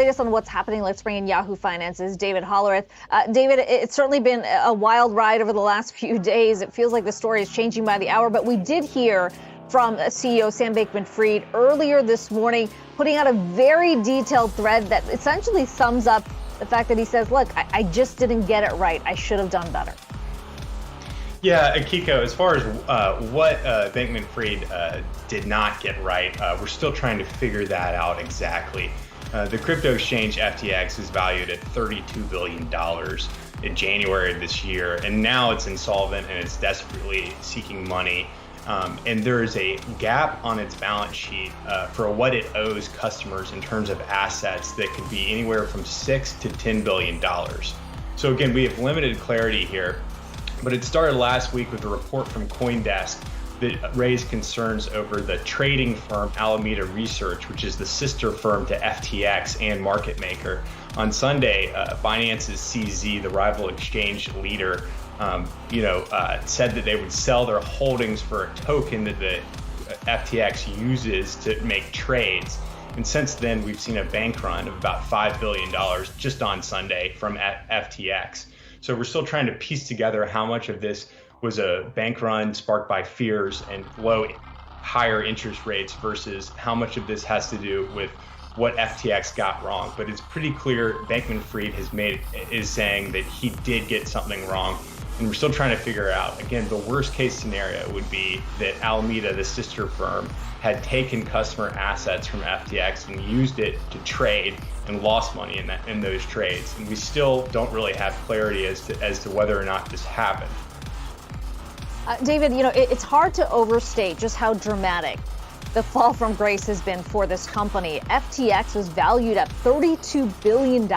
latest on what's happening, let's bring in Yahoo Finance's David Hollerith. David, it's certainly been a wild ride over the last few days. It feels like the story is changing by the hour, but we did hear from CEO Sam Bankman-Fried earlier this morning, putting out a very detailed thread that essentially sums up the fact that he says, look, I just didn't get it right. I should have done better. Yeah, Akiko, as far as what Bankman-Fried did not get right, we're still trying to figure that out exactly. The crypto exchange FTX is valued at $32 billion in January of this year, and now it's insolvent and it's desperately seeking money. And there is a gap on its balance sheet for what it owes customers in terms of assets that could be anywhere from $6 to $10 billion. So again, we have limited clarity here. But it started last week with a report from CoinDesk that raised concerns over the trading firm Alameda Research, which is the sister firm to FTX and market maker. On Sunday, Binance's CZ, the rival exchange leader, said that they would sell their holdings for a token that the FTX uses to make trades. And since then, we've seen a bank run of about $5 billion just on Sunday from FTX. So we're still trying to piece together how much of this was a bank run sparked by fears and higher interest rates versus how much of this has to do with what FTX got wrong. But it's pretty clear Bankman-Fried is saying that he did get something wrong. And we're still trying to figure out, again, the worst case scenario would be that Alameda, the sister firm, had taken customer assets from FTX and used it to trade and lost money in those trades. And we still don't really have clarity as to whether or not this happened. David, it's hard to overstate just how dramatic the fall from grace has been for this company. FTX was valued at $32 billion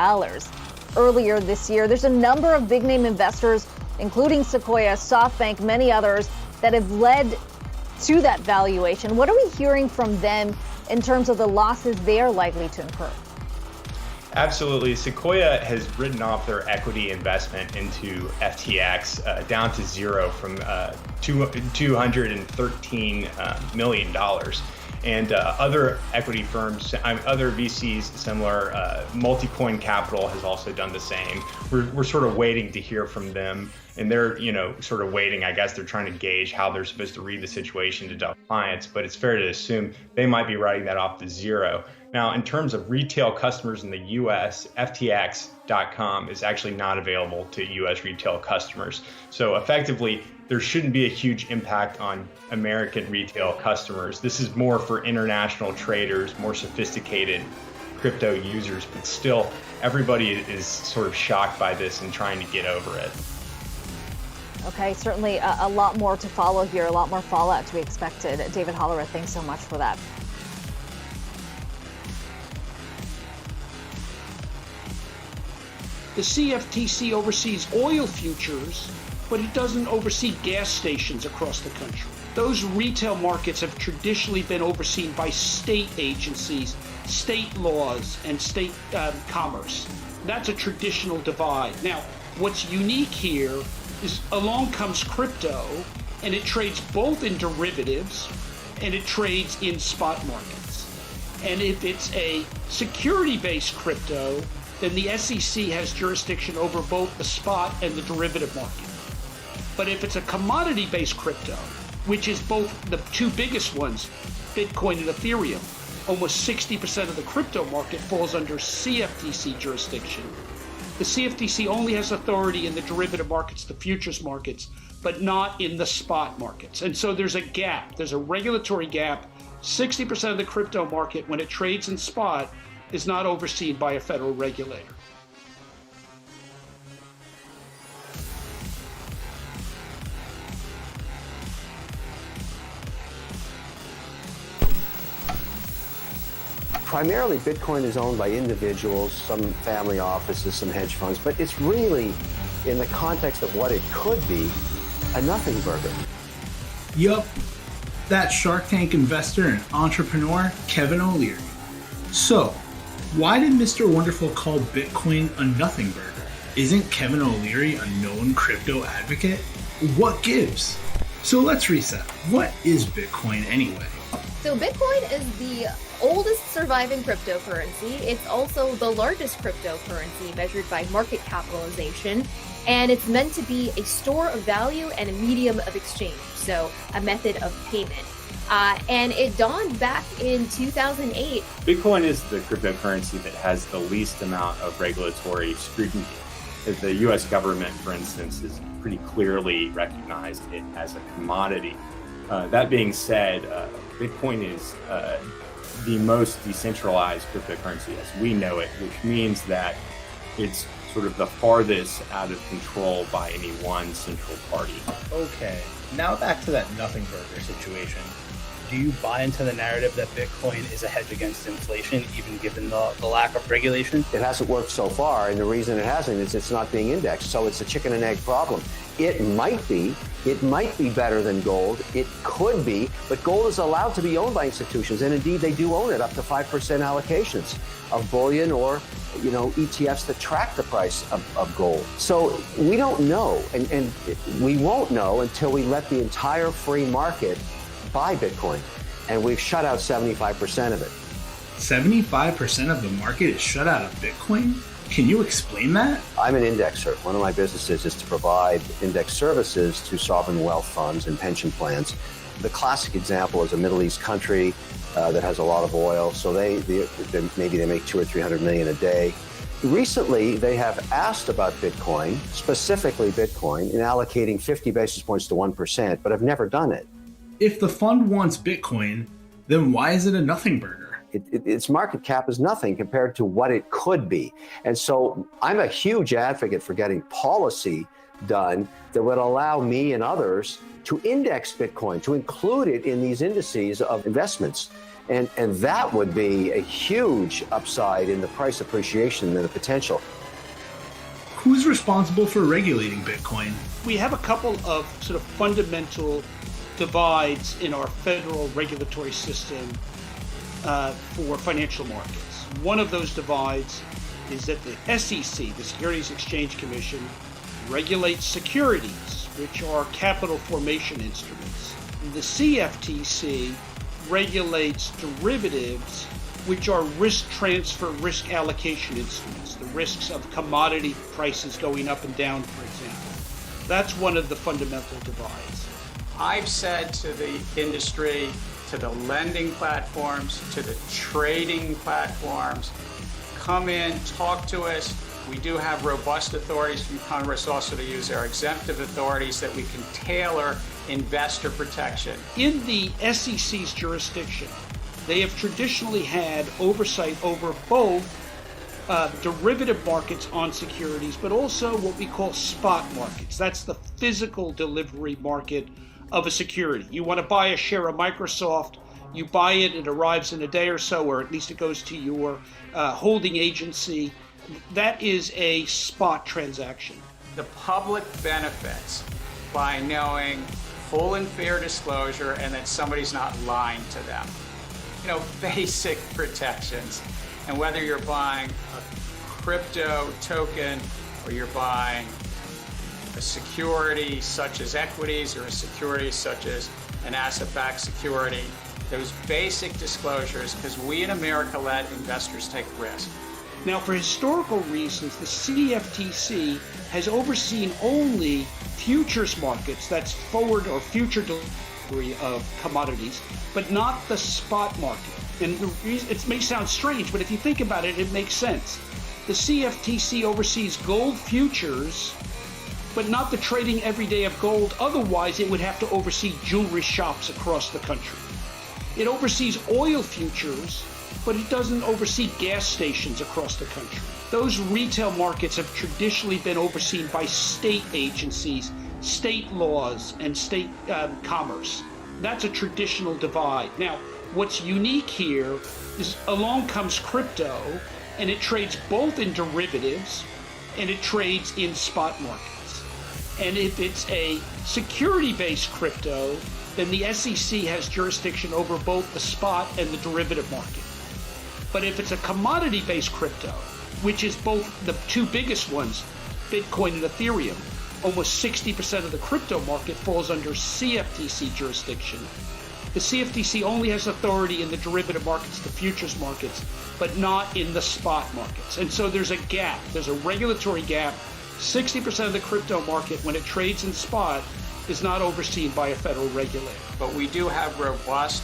earlier this year. There's a number of big name investors, including Sequoia, SoftBank, many others, that have led to that valuation. What are we hearing from them in terms of the losses they are likely to incur? Absolutely. Sequoia has written off their equity investment into FTX down to zero from $213 million. And other equty firms, other VCs similar, Multicoin Capital has also done the same. We're sort of waiting to hear from them, and they're sort of waiting. I guess they're trying to gauge how they're supposed to read the situation to tell clients, but it's fair to assume they might be writing that off to zero. Now, in terms of retail customers in the US, FTX.com is actually not available to US retail customers. So effectively, there shouldn't be a huge impact on American retail customers. This is more for international traders, more sophisticated crypto users, but still everybody is sort of shocked by this and trying to get over it. Okay, certainly a lot more to follow here, a lot more fallout to be expected. David Hollerith, thanks so much for that. The CFTC oversees oil futures, but it doesn't oversee gas stations across the country. Those retail markets have traditionally been overseen by state agencies, state laws, and state commerce. That's a traditional divide. Now, what's unique here is along comes crypto, and it trades both in derivatives and it trades in spot markets. And if it's a security-based crypto, then the SEC has jurisdiction over both the spot and the derivative market. But if it's a commodity-based crypto, which is both the two biggest ones, Bitcoin and Ethereum, almost 60% of the crypto market falls under CFTC jurisdiction. The CFTC only has authority in the derivative markets, the futures markets, but not in the spot markets. And so there's a gap, there's a regulatory gap. 60% of the crypto market, when it trades in spot, is not overseen by a federal regulator. Primarily, Bitcoin is owned by individuals, some family offices, some hedge funds, but it's really, in the context of what it could be, a nothing burger. Yup, that's Shark Tank investor and entrepreneur Kevin O'Leary. So, why did Mr. Wonderful call Bitcoin a nothing burger? Isn't Kevin O'Leary a known crypto advocate? What gives? So let's reset. What is Bitcoin anyway? So Bitcoin is the oldest surviving cryptocurrency. It's also the largest cryptocurrency measured by market capitalization. And it's meant to be a store of value and a medium of exchange, so a method of payment. And it dawned back in 2008. Bitcoin is the cryptocurrency that has the least amount of regulatory scrutiny. The US government, for instance, has pretty clearly recognized it as a commodity. That being said, Bitcoin is the most decentralized cryptocurrency as we know it, which means that it's sort of the farthest out of control by any one central party. Okay, now back to that nothing burger situation. Do you buy into the narrative that Bitcoin is a hedge against inflation, even given the lack of regulation? It hasn't worked so far, and the reason it hasn't is it's not being indexed. So it's a chicken and egg problem. It might be better than gold. It could be, but gold is allowed to be owned by institutions, and indeed they do own it, up to 5% allocations of bullion or ETFs that track the price of gold. So we don't know, and we won't know until we let the entire free market buy Bitcoin, and we've shut out 75% of it. 75% of the market is shut out of Bitcoin? Can you explain that? I'm an indexer. One of my businesses is to provide index services to sovereign wealth funds and pension plans. The classic example is a Middle East country that has a lot of oil, so maybe they make 200 or 300 million a day. Recently, they have asked about Bitcoin, specifically Bitcoin, in allocating 50 basis points to 1%, but have never done it. If the fund wants Bitcoin, then why is it a nothing burger? Its market cap is nothing compared to what it could be. And so I'm a huge advocate for getting policy done that would allow me and others to index Bitcoin, to include it in these indices of investments. And that would be a huge upside in the price appreciation and the potential. Who's responsible for regulating Bitcoin? We have a couple of sort of fundamental divides in our federal regulatory system for financial markets. One of those divides is that the SEC, the Securities Exchange Commission, regulates securities, which are capital formation instruments. The CFTC regulates derivatives, which are risk transfer, risk allocation instruments, the risks of commodity prices going up and down, for example. That's one of the fundamental divides. I've said to the industry, to the lending platforms, to the trading platforms, come in, talk to us. We do have robust authorities from Congress also to use our exemptive authorities that we can tailor investor protection. In the SEC's jurisdiction, they have traditionally had oversight over both derivative markets on securities, but also what we call spot markets. That's the physical delivery market of a security. You want to buy a share of Microsoft, you buy it, it arrives in a day or so, or at least it goes to your holding agency. That is a spot transaction. The public benefits by knowing full and fair disclosure and that somebody's not lying to them. Basic protections. And whether you're buying a crypto token or you're buying a security such as equities or a security such as an asset-backed security, those basic disclosures, because we in America let investors take risk. Now, for historical reasons, the CFTC has overseen only futures markets, that's forward or future delivery of commodities, but not the spot market. And the reason, it may sound strange, but if you think about it, it makes sense. The CFTC oversees gold futures, but not the trading every day of gold. Otherwise, it would have to oversee jewelry shops across the country. It oversees oil futures, but it doesn't oversee gas stations across the country. Those retail markets have traditionally been overseen by state agencies, state laws, and state commerce. That's a traditional divide. Now, what's unique here is along comes crypto, and it trades both in derivatives and it trades in spot markets. And if it's a security-based crypto, then the SEC has jurisdiction over both the spot and the derivative market. But if it's a commodity-based crypto, which is both the two biggest ones, Bitcoin and Ethereum, almost 60% of the crypto market falls under CFTC jurisdiction. The CFTC only has authority in the derivative markets, the futures markets, but not in the spot markets. And so there's a gap, there's a regulatory gap. 60% of the crypto market, when it trades in spot, is not overseen by a federal regulator. But we do have robust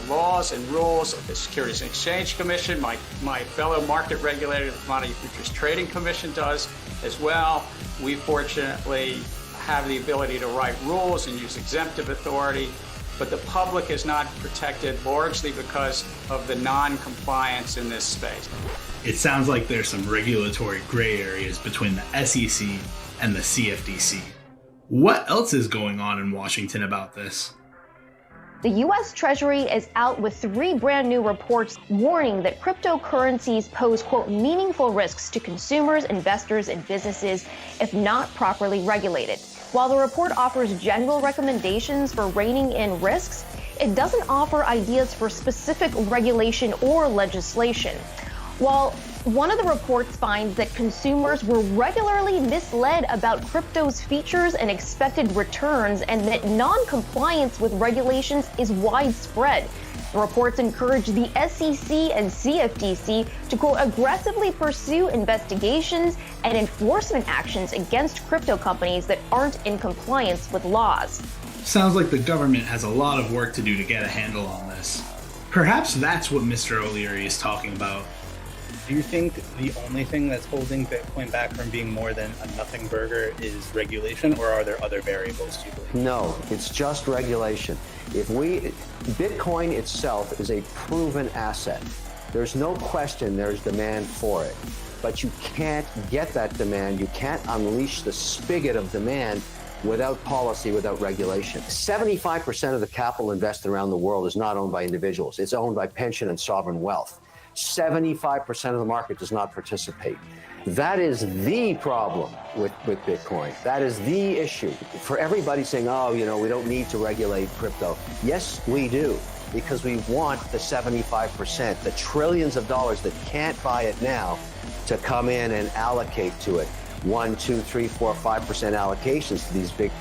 laws and rules of the Securities and Exchange Commission. My fellow market regulator, the Commodity Futures Trading Commission, does as well. We fortunately have the ability to write rules and use exemptive authority, but the public is not protected largely because of the non-compliance in this space. It sounds like there's some regulatory gray areas between the SEC and the CFTC. What else is going on in Washington about this? The U.S. Treasury is out with 3 brand new reports warning that cryptocurrencies pose, quote, meaningful risks to consumers, investors, and businesses if not properly regulated. While the report offers general recommendations for reining in risks, it doesn't offer ideas for specific regulation or legislation. While one of the reports finds that consumers were regularly misled about crypto's features and expected returns, and that non-compliance with regulations is widespread. The reports encourage the SEC and CFTC to, quote, aggressively pursue investigations and enforcement actions against crypto companies that aren't in compliance with laws. Sounds like the government has a lot of work to do to get a handle on this. Perhaps that's what Mr. O'Leary is talking about. Do you think the only thing that's holding Bitcoin back from being more than a nothing burger is regulation, or are there other variables, do you believe? No, it's just regulation. Bitcoin itself is a proven asset. There's no question there's demand for it, but you can't get that demand. You can't unleash the spigot of demand without policy, without regulation. 75% of the capital invested around the world is not owned by individuals. It's owned by pension and sovereign wealth. 75% of the market does not participate. That is the problem with Bitcoin. That is the issue. For everybody saying, oh, we don't need to regulate crypto. Yes, we do, because we want the 75%, the trillions of dollars that can't buy it now, to come in and allocate to it. 1, 2, 3, 4, 5% allocations to these big.